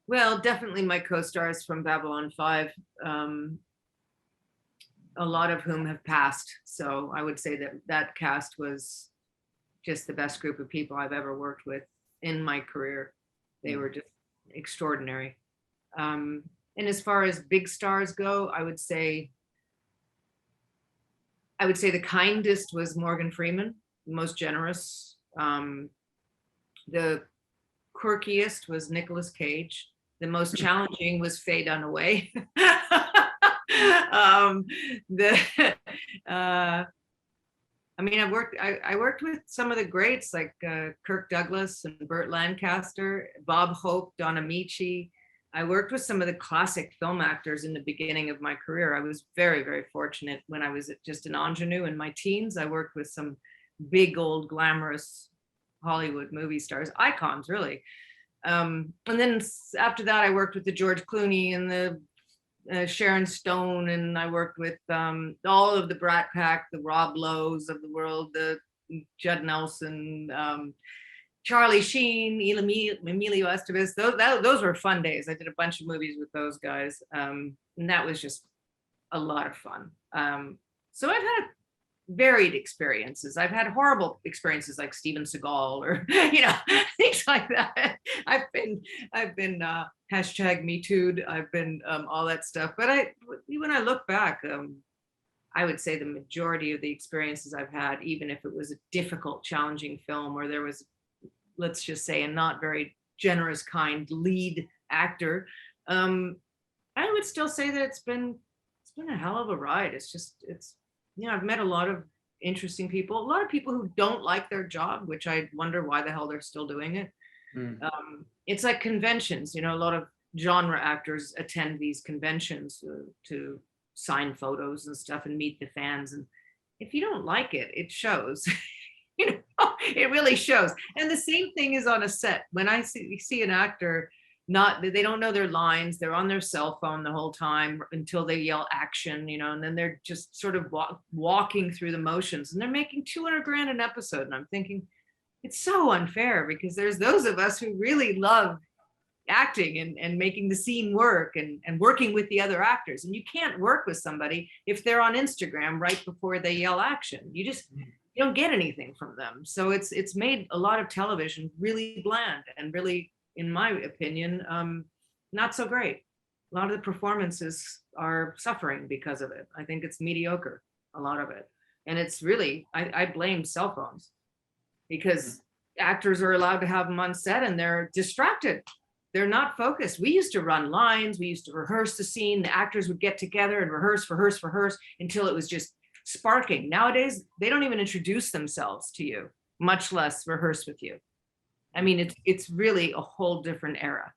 Well, definitely my co-stars from Babylon 5, a lot of whom have passed. So I would say that that cast was just the best group of people I've ever worked with in my career. They were just extraordinary. And as far as big stars go, I would say the kindest was Morgan Freeman, the most generous. The quirkiest was Nicolas Cage. The most challenging was Faye Dunaway. The I mean, I worked with some of the greats like Kirk Douglas and Burt Lancaster, Bob Hope, Don Amici. I worked with some of the classic film actors in the beginning of my career. I was very, very fortunate when I was just an ingenue in my teens. I worked with some big old glamorous Hollywood movie stars, icons, really. And then after that, I worked with the George Clooney and the Sharon Stone, and I worked with all of the Brat Pack, the Rob Lowe's of the world, the Judd Nelson, Charlie Sheen, Emilio Estevez. Those were fun days. I did a bunch of movies with those guys, and that was just a lot of fun. So I've had varied experiences. I've had horrible experiences like Steven Seagal or things like that. I've been hashtag me too'd. I've been all that stuff. But when I look back, I would say the majority of the experiences I've had, even if it was a difficult, challenging film where there was, let's just say, a not very generous, kind lead actor, I would still say that it's been a hell of a ride. I've met a lot of interesting people, a lot of people who don't like their job, which I wonder why the hell they're still doing it. It's like conventions, a lot of genre actors attend these conventions to sign photos and stuff and meet the fans. And if you don't like it, it shows. It really shows. And the same thing is on a set. When I see an actor, they don't know their lines, they're on their cell phone the whole time until they yell action, and then they're just sort of walking through the motions, and they're making 200 grand an episode. And I'm thinking, it's so unfair, because there's those of us who really love acting and making the scene work and working with the other actors. And you can't work with somebody if they're on Instagram right before they yell action. You don't get anything from them. So it's made a lot of television really bland and really, in my opinion, not so great. A lot of the performances are suffering because of it. I think it's mediocre, a lot of it. And it's really, I blame cell phones, because actors are allowed to have them on set and they're distracted. They're not focused. We used to run lines. We used to rehearse the scene. The actors would get together and rehearse until it was just sparking. Nowadays, they don't even introduce themselves to you, much less rehearse with you. I mean, it's really a whole different era.